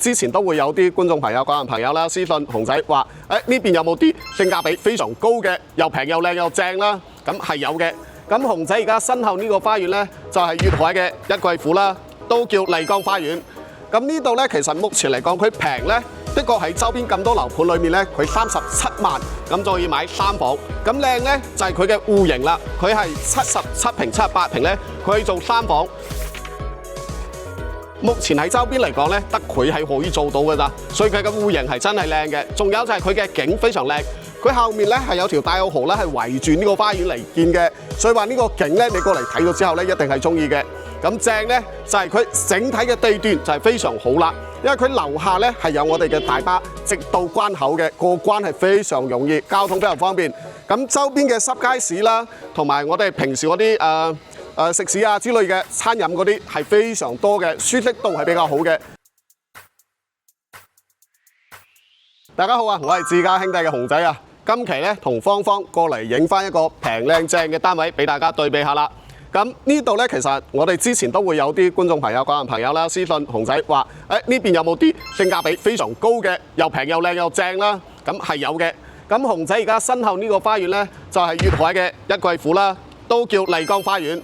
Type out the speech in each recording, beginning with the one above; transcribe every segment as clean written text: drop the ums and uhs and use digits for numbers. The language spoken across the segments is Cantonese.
之前都會有啲觀眾朋友、個人朋友啦私信熊仔話：呢邊有冇啲性價比非常高嘅，又平又靚又正啦？咁係有嘅。咁熊仔而家身後呢個花園呢，就係粵海嘅一貴府啦，都叫麗江花園。咁呢度呢，其實目前嚟講佢平呢，的確喺周邊咁多樓盤裏面呢，佢37萬咁就可以買3房。咁靚呢，就係佢嘅戶型啦，佢係77平、78平呢，佢可以做3房。目前喺周邊嚟講咧，得佢係可以做到嘅咋，所以佢嘅戶型係真係靚嘅。仲有就係佢嘅景非常靚，佢後面咧係有條大澳河咧係圍住呢個花園嚟建嘅，所以話呢個景咧你過嚟睇咗之後咧一定係中意嘅。咁正咧就係佢整體嘅地段就係非常好啦，因為佢樓下咧係有我哋嘅大巴直到關口嘅，過關係非常容易，交通非常方便。咁周邊嘅濕街市啦，同埋我哋平時嗰啲食肆啊之類嘅餐飲嗰啲係非常多嘅，舒適度係比較好嘅。大家好啊，我係自家兄弟嘅熊仔啊。今期咧同芳芳過嚟影翻一個平靚正嘅單位俾大家對比下啦。咁呢度咧其實我哋之前都會有啲觀眾朋友、個人朋友啦私信熊仔話：呢邊有冇啲性價比非常高嘅，又平又靚又正啦？咁係有嘅。咁熊仔而家身後呢個花園咧就係粵海嘅一貴府啦，都叫麗江花園。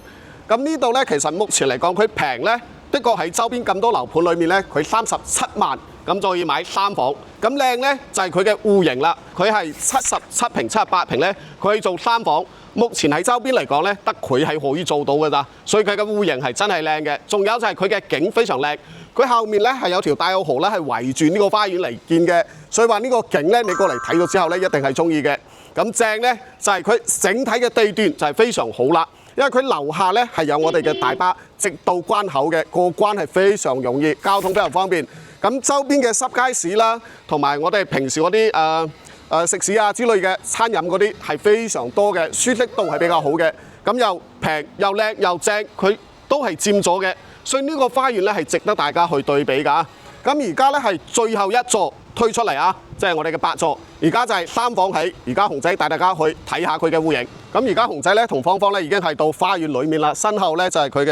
咁呢度咧，其實目前嚟講，佢平咧，的確喺周邊咁多樓盤裏面咧，佢37萬咁就可以買3房。咁靚咧就係佢嘅戶型啦，佢係77平、78平咧，佢可以做3房。目前喺周邊嚟講咧，得佢係可以做到嘅咋，所以佢嘅戶型係真係靚嘅。仲有就係佢嘅景非常靚，佢後面咧係有條大澳河咧係圍住呢個花園嚟建嘅，所以話呢個景咧你過嚟睇咗之後咧一定係中意嘅。咁正咧就係佢整體嘅地段就係非常好啦。因為佢樓下咧係有我哋嘅大巴直到關口嘅，過關係非常容易，交通非常方便。咁周邊嘅濕街市啦，同埋我哋平時嗰啲食肆啊之類嘅餐飲嗰啲係非常多嘅，舒適度係比較好嘅。咁又平又靚又正，佢都係佔咗嘅。所以呢個花園咧係值得大家去對比㗎。咁而家咧係最後一座推出嚟啊，即係我哋嘅8座。而家就係3房起，而家熊仔帶大家去睇下佢嘅戶型。咁而家熊仔咧同芳芳咧已經係到花園裡面啦，身後咧就係佢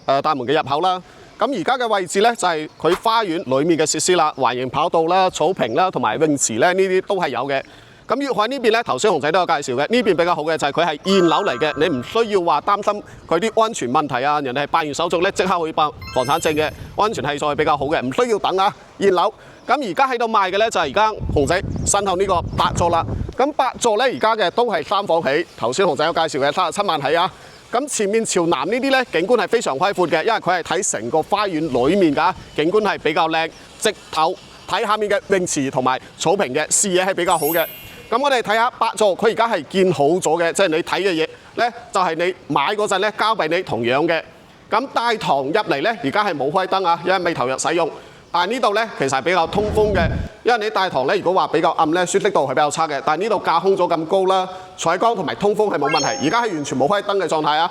嘅大門嘅入口啦。咁而家嘅位置咧就係佢花園裡面嘅設施啦，環形跑道啦、草坪啦同埋泳池咧呢啲都係有嘅。咁粵海呢邊咧，頭先熊仔都有介紹嘅，呢邊比較好嘅就係佢係現樓嚟嘅，你唔需要話擔心佢啲安全問題啊，人哋係辦完手續咧即刻可以辦房產證嘅，安全係數係比較好嘅，唔需要等啊現樓。咁而家喺度賣嘅咧就係而家熊仔身後呢個8座啦。咁8座咧而家嘅都係3房起，頭先熊仔有介紹嘅37萬起啊。咁前面朝南呢啲咧景觀係非常開闊嘅，因為佢係睇成個花園裡面㗎，景觀係比較靚，直頭睇下面嘅泳池同埋草坪嘅視野係比較好嘅。咁我哋睇下8座，佢而家係建好咗嘅，即係你睇嘅嘢咧，就係你買嗰陣咧交俾你同樣嘅。咁大堂入嚟咧，而家係冇開燈啊，因為未投入使用。但係呢度咧其實係比較通風嘅，因為你大堂咧如果話比較暗咧，舒適度係比較差嘅。但係呢度架空咗咁高啦，採光同埋通風係冇問題。而家係完全冇開燈嘅狀態啊。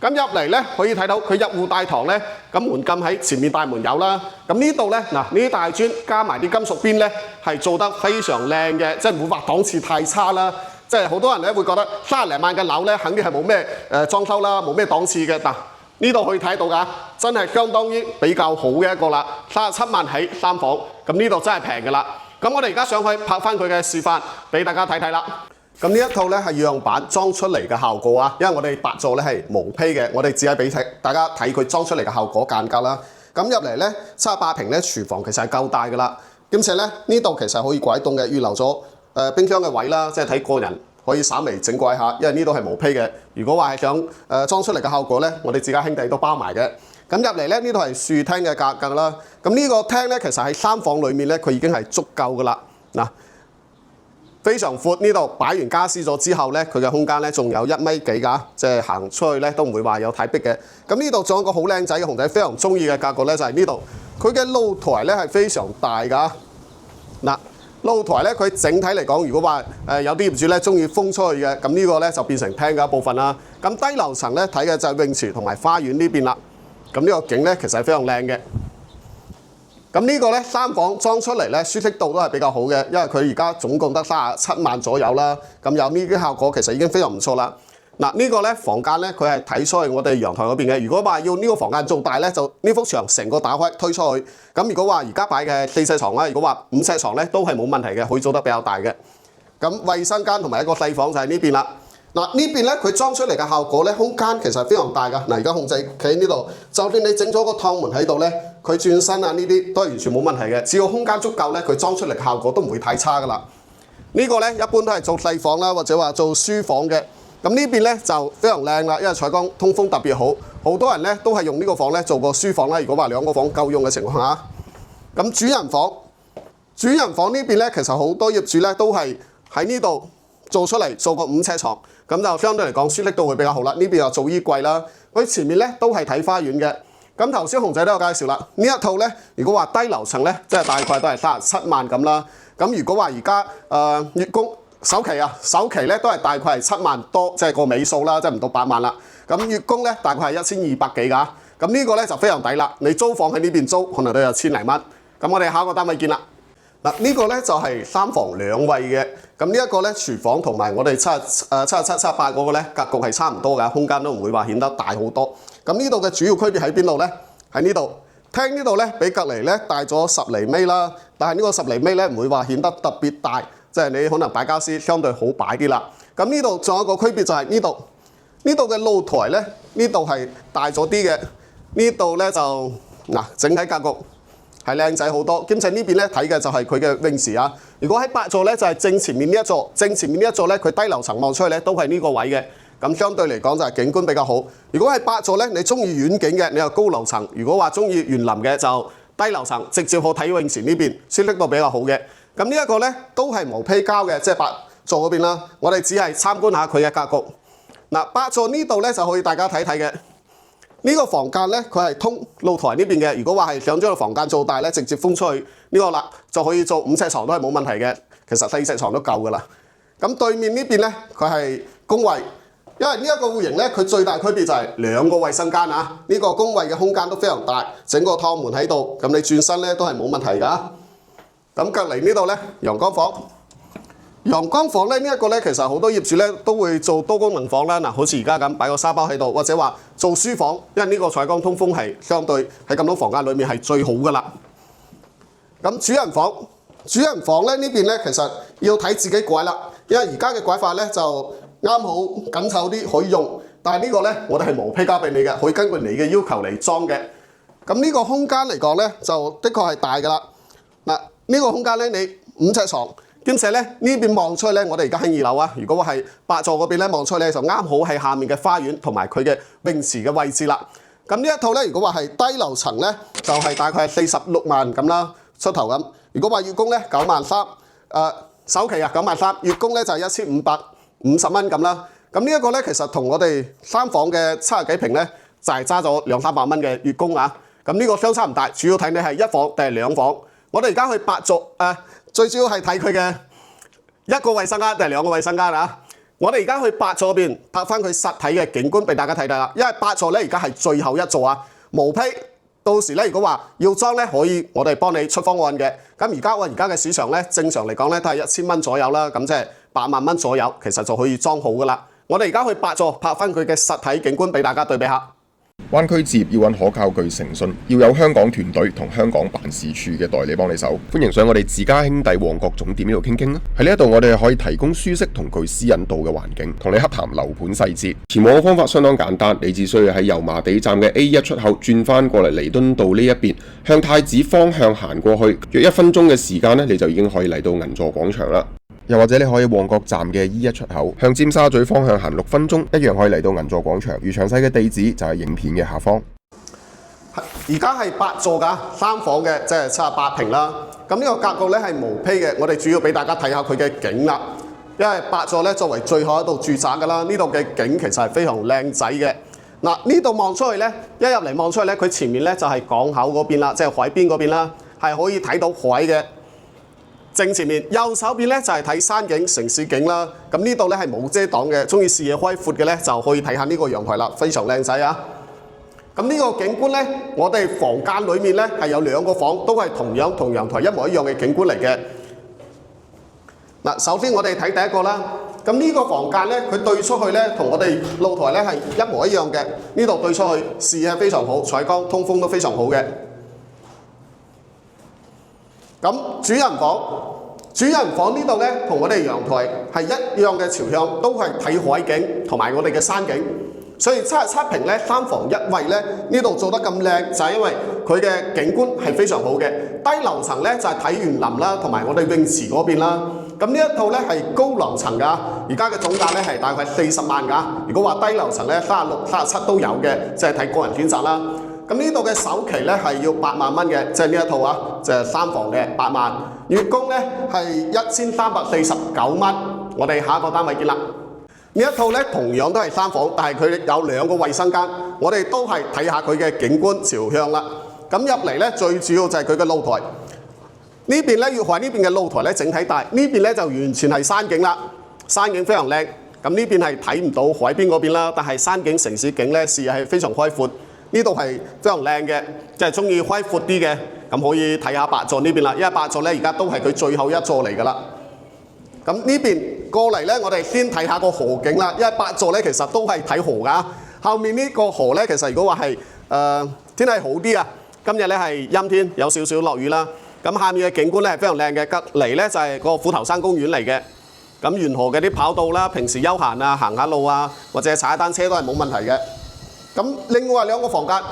咁入嚟咧可以睇到佢入戶大堂咧，咁門禁喺前面大門有啦。咁呢度咧嗱，呢啲大磚加埋啲金屬邊咧係做得非常靚嘅，即係唔會話檔次太差啦。即係好多人咧會覺得30零萬嘅樓咧肯定係冇咩裝修啦，冇咩檔次嘅。嗱，呢度可以睇到㗎，真係相當於比較好嘅一個啦，37萬起3房，咁呢度真係平㗎啦。咁我哋而家上去拍翻佢嘅示範俾大家睇睇啦。咁呢一套咧係樣板裝出嚟嘅效果啊，因為我哋8座咧係無坯嘅，我哋只係俾大家睇佢裝出嚟嘅效果間隔啦。咁入嚟咧78平咧廚房其實係夠大㗎啦，兼且咧呢度其實可以拐動嘅，預留咗冰箱嘅位啦，即係睇個人可以稍微整改下，因為呢度係無坯嘅。如果話係想裝出嚟嘅效果咧，我哋自家兄弟都包埋嘅。咁入嚟咧呢度係樹廳嘅格局啦。咁呢個廳咧其實喺3房裡面咧佢已經係足夠㗎啦。嗱，非常闊，呢度擺完家私咗之後咧，佢嘅空間咧仲有1米幾㗎，即係行出去咧都唔會話有太逼嘅。咁呢度仲有一個好靚仔嘅熊仔非常中意嘅格局咧，就係呢度，佢嘅露台咧係非常大㗎。嗱，露台咧佢整體嚟講，如果話有啲業主咧中意風出去嘅，咁呢個咧就變成廳嘅一部分啦。咁低樓層咧睇嘅就係泳池同埋花園呢邊啦。咁呢個景咧其實係非常靚嘅。咁呢個咧3房裝出嚟咧舒適度都係比較好嘅，因為佢而家總共得37萬左右啦。咁有呢啲效果其實已經非常唔錯啦。嗱，呢個咧房間咧，佢係睇出去我哋陽台嗰邊嘅。如果話要呢個房間做大咧，就呢幅牆成個打開推出去。咁如果話而家擺嘅4尺床啦，如果話5尺床咧，都係冇問題嘅，可以做得比較大嘅。咁衛生間同埋一個細房就係呢邊啦。嗱，呢邊咧佢裝出嚟嘅效果咧，空間其實非常大㗎。嗱，而家控制企喺呢度，就算你整咗個趟門喺度咧，佢轉身啊呢啲都係完全冇問題嘅。只要空間足夠咧，佢裝出嚟嘅效果都唔會太差㗎啦。呢個咧一般都係做細房啦，或者話做書房嘅。咁呢邊咧就非常靚啦，因為採光通風特別好，好多人咧都係用呢個房咧做個書房啦。如果話2個房夠用嘅情況下，咁主人房呢邊咧，其實好多業主咧都係喺呢度做出嚟做個5尺床，咁就相對嚟講舒適度會比較好啦。呢邊又做衣櫃啦，佢前面咧都係睇花園嘅。咁頭先熊仔都有介紹啦，呢一套咧如果話低樓層咧，即係大概都係37萬咁啦。咁如果話而家月供首期咧都係大概係7萬多，即係個尾數啦，即係唔到8萬啦。咁月供咧大概係1200幾㗎。咁呢個咧就非常抵啦。你租房喺呢邊租，可能都有1000零蚊。咁我哋下一個單位見啦。嗱，呢個咧就係3房2衛嘅。咁呢一個咧廚房同埋我哋77、78嗰個咧格局係差唔多㗎，空間都唔會話顯得大好多。咁呢度嘅主要區別喺邊度咧？喺呢度。廳呢度咧比隔離咧大咗10厘米啦，但係呢個10厘米咧唔會話顯得特別大。即係你可能擺傢俬相對好擺啲啦。咁呢度仲有一個區別就係呢度嘅露台咧，呢度係大咗啲嘅。呢度咧就整體格局係靚仔好多。兼且呢邊咧睇嘅就係佢嘅泳池啊。如果喺8座咧就係正前面呢一座，正前面呢一座咧佢低樓層望出去咧都係呢個位嘅。咁相對嚟講就係景觀比較好。如果係8座咧，你中意遠景嘅，你有高樓層；如果話中意園林嘅就低樓層，直接好睇泳池呢邊，舒適度比較好嘅。咁呢一個咧都係無坯膠嘅，即係8座嗰邊啦。我哋只係參觀下佢嘅格局。嗱，8座呢度咧就可以大家睇睇嘅。呢個房間咧佢係通露台呢邊嘅。如果話係想將個房間做大咧，直接封出去呢個啦，就可以做5尺床都係冇問題嘅。其實4尺床都夠㗎啦。咁對面呢邊咧佢係公衛，因為呢一個戶型咧佢最大區別就係2個衛生間啊。呢個公衛嘅空間都非常大，整個趟門喺度，咁你轉身咧都係冇問題㗎。咁隔離呢度咧，陽光房。陽光房咧呢一個咧，其實好多業主咧都會做多功能房啦。嗱，好似而家咁擺個沙包喺度，或者話做書房，因為呢個採光通風係相對喺咁多房間裡面係最好噶啦。咁主人房咧呢邊咧，其實要睇自己改啦，因為而家嘅改法咧就啱好緊湊啲可以用，但係呢個咧我哋係無坯膠俾你嘅，可以根據你嘅要求嚟裝嘅。咁呢個空間嚟講咧，就的確係大噶啦。嗱。呢個空間咧，你5尺床，兼且咧呢邊望出去咧，我哋而家喺2樓啊。如果話係8座嗰邊咧望出去咧，就啱好係下面嘅花園同埋佢嘅泳池嘅位置啦。咁呢一套咧，如果話係低樓層咧，就係大概係46萬咁啦出頭咁。如果話月供咧9萬3，首期啊9萬3，月供咧就係1550蚊咁啦。咁呢一個咧其實同我哋3房嘅70幾平咧，就係揸咗200-300蚊嘅月供啊。咁呢個相差唔大，主要睇你係1房定係2房。我哋而家去8座，最主要係睇佢嘅1個衛生間定係2個衛生間啊！我哋而家去8座嗰邊拍翻佢實體嘅景觀俾大家睇睇啦。因為8座咧而家係最後一座啊，無坯。到時咧如果話要裝咧，可以我哋幫你出方案嘅。咁而家嘅市場咧，正常嚟講咧都係1000蚊左右啦，咁即係8萬蚊左右，其實就可以裝好噶啦。我哋而家去8座拍翻佢嘅實體景觀俾大家對比下。灣區置業要揾可靠具誠信，要有香港團隊同香港辦事處嘅代理幫你手。歡迎上我哋自家兄弟旺角總店呢度傾傾啦。喺呢一度我哋可以提供舒適同具私隱度嘅環境，同你洽談樓盤細節。前往嘅方法相當簡單，你只需要喺油麻地站嘅 A1 出口轉翻過嚟彌敦道呢一邊，向太子方向行過去，約1分鐘嘅時間呢，你就已經可以嚟到銀座廣場啦。又或者你可以旺角站嘅 E1 出口向尖沙咀方向行6分鐘，一樣可以嚟到銀座廣場。而詳細嘅地址就係影片嘅下方。而家係8座㗎，3房嘅，即係78平啦。咁呢個格局咧係無坯嘅，我哋主要俾大家睇下佢嘅景啦。因為8座咧作為最後一度住宅㗎啦，呢度嘅景其實係非常靚仔嘅。嗱，呢度望出去咧，一入嚟望出去咧，佢前面咧就係港口嗰邊啦，即係海邊嗰邊啦，係可以睇到海嘅。正前面右手邊咧就係睇山景、城市景啦。咁呢度咧係冇遮擋嘅，中意視野開闊嘅咧就可以睇下呢個陽台啦，非常靚仔啊！咁呢個景觀咧，我哋房間裡面咧係有2個房，都係同樣同陽台一模一樣嘅景觀嚟嘅。嗱，首先我哋睇第一個啦，咁呢個房間咧，佢對出去咧，同我哋露台咧係一模一樣嘅。呢度對出去視野非常好，採光通風都非常好嘅。咁主人房呢度咧，同我哋陽台係一樣嘅朝向，都係睇海景同埋我哋嘅山景。所以77平咧3房1衛咧，呢度做得咁靚，就係因為佢嘅景觀係非常好嘅。低樓層咧就係睇園林啦，同埋我哋泳池嗰邊啦。咁呢一套咧係高樓層㗎，而家嘅總價咧係大概40萬㗎。如果話低樓層咧36、37都有嘅，即係睇個人選擇啦。咁呢度嘅首期咧係要8萬蚊嘅，即係呢一套啊，就係3房嘅8萬。月供咧係1349蚊。我哋下一個單位見啦。呢一套咧同樣都係3房，但係佢有2個衛生間。我哋都係睇下佢嘅景觀朝向啦。咁入嚟咧最主要就係佢嘅露台。呢邊咧，越海呢邊嘅露台咧整體大，呢邊咧就完全係山景啦，山景非常靚。咁呢邊係睇唔到海邊嗰邊啦，但係山景、城市景咧視野係非常開闊。呢度係非常靚嘅，即係中意開闊啲嘅，咁可以睇下8座呢邊啦。因為8座咧而家都係佢最後一座嚟㗎啦。咁呢邊過嚟咧，我哋先睇下個河景啦。因為8座咧其實都係睇河㗎。後面呢個河咧，其實如果話係天氣好啲啊，今日咧係陰天，有少少落雨啦。咁下面嘅景觀咧係非常靚嘅，隔離咧就係個虎頭山公園嚟嘅。咁沿河嘅啲跑道啦，平時休閒啊、行下路啊，或者踩單車都係冇問題嘅。咁另外2個房間，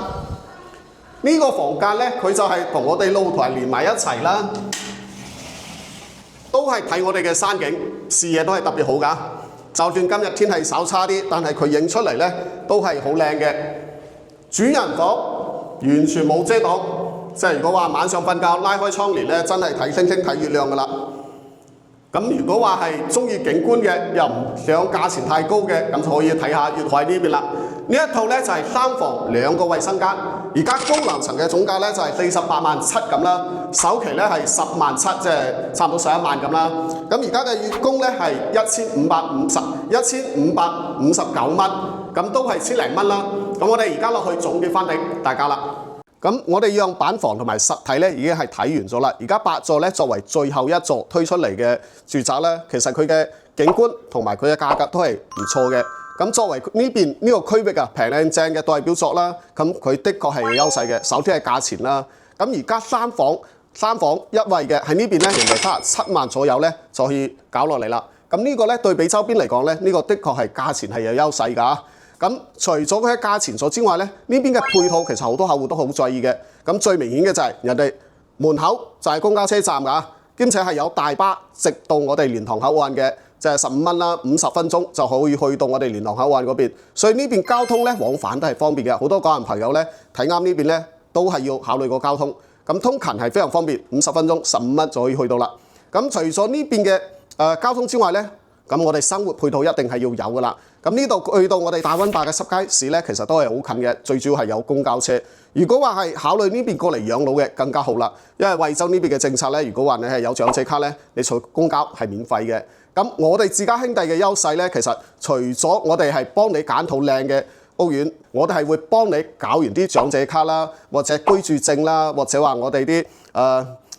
呢個房間咧佢就係同我哋露台連埋一齊啦，都係睇我哋嘅山景，視野都係特別好㗎。就算今日天氣稍差啲，但係佢影出嚟咧都係好靚嘅。主人房完全冇遮擋。即係如果話晚上瞓覺拉開窗簾咧，真係睇星星睇月亮㗎啦。咁如果話係中意景觀嘅，又唔想價錢太高嘅，咁就可以睇下越海呢邊啦。呢一套咧就係3房2個衛生間，而家高樓層嘅總價咧就係48萬7咁啦，首期咧係10萬7，即係差唔多11萬咁啦。咁而家嘅月供咧係1559蚊，咁都係千零蚊啦。咁我哋而家落去總結翻俾大家啦。咁我哋樣板房同埋實體咧已經係睇完咗啦。而家8座咧作為最後一座推出嚟嘅住宅咧，其實佢嘅景觀同埋佢嘅價格都係唔錯嘅。咁作為呢邊呢個區域啊平靚正嘅代表作啦，咁佢的確係有優勢嘅。首先係價錢啦。咁而家3房1衛嘅喺呢邊咧，人哋37萬左右咧就可以搞落嚟啦。咁呢個咧對比周邊嚟講咧，呢個的確係價錢係有優勢㗎。咁除咗佢嘅價錢所之外咧，呢邊嘅配套其實好多客戶都好在意嘅。咁最明顯嘅就係人哋門口就係公交車站㗎，兼且係有大巴直到我哋蓮塘口岸嘅，就係15蚊啦，50分鐘就可以去到我哋蓮塘口岸嗰邊。所以呢邊交通咧往返都係方便嘅。好多港人朋友咧睇啱呢邊咧，都係要考慮個交通。咁通勤係非常方便，50分鐘15蚊就可以去到啦。咁除咗呢邊嘅交通之外咧，咁我哋生活配套一定係要有㗎啦。咁呢度去到我哋大溫壩嘅濕街市咧，其實都係好近嘅。最主要係有公交車。如果話係考慮呢邊過嚟養老嘅，更加好啦。因為惠州呢邊嘅政策咧，如果話你係有長者卡咧，你坐公交係免費嘅。咁我哋自家兄弟嘅優勢咧，其實除咗我哋係幫你揀套靚嘅屋苑，我哋係會幫你搞完啲長者卡啦，或者居住證啦，或者話我哋啲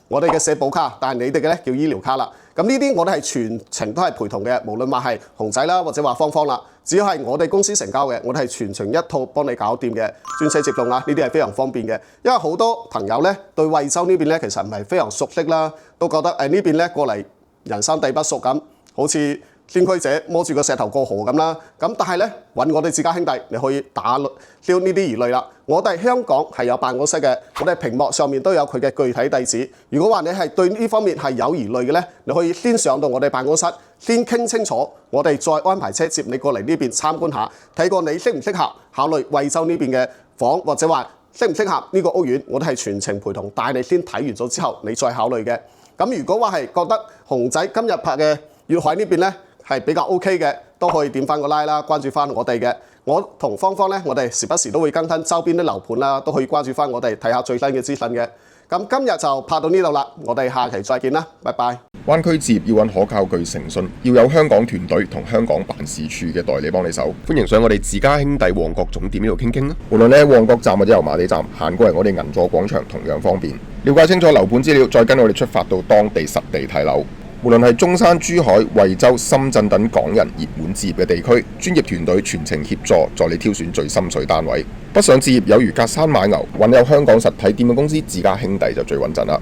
我哋嘅社保卡，但係你哋嘅咧叫醫療卡啦。咁呢啲我哋係全程都係陪同嘅，無論話係熊仔啦，或者話芳芳啦，只要係我哋公司成交嘅，我哋係全程一套幫你搞掂嘅，專車接送啦，呢啲係非常方便嘅。因為好多朋友咧對惠州呢邊咧其實唔係非常熟悉啦，都覺得呢邊咧過嚟人生地不熟咁，好似先驅者摸住個石頭過河咁啦。咁但係咧揾我哋自家兄弟，你可以打消呢啲疑慮啦。我哋香港係有辦公室嘅，我哋屏幕上面都有佢嘅具體地址。如果話你係對呢方面係有疑慮嘅咧，你可以先上到我哋辦公室，先傾清楚，我哋再安排車接你過嚟呢邊參觀下，睇過你適唔適合考慮惠州呢邊嘅房，或者話適唔適合呢個屋苑，我哋係全程陪同帶你先睇完咗之後，你再考慮嘅。咁如果話係覺得熊仔今日拍嘅越海呢邊咧係比較 OK 嘅，都可以點翻個 like 啦，關注翻我哋嘅。我同芳芳咧，我哋時不時都會更新周邊啲樓盤啦，都可以關注翻我哋睇下最新嘅資訊嘅。咁今日就拍到呢度啦，我哋下期再見啦，拜拜。灣區置業要揾可靠、具誠信，要有香港團隊同香港辦事處嘅代理幫你手。歡迎上我哋自家兄弟旺角總店呢度傾傾啦。無論你喺旺角站或者油麻地站，行過嚟我哋銀座廣場同樣方便。了解清楚樓盤資料，再跟我哋出發到當地實地睇樓。無論係中山、珠海、惠州、深圳等港人熱門置業嘅地區，專業團隊全程協助，助你挑選最心水單位。北上置業有如隔山買牛，揾有香港實體店嘅公司，自家兄弟就最穩陣啦。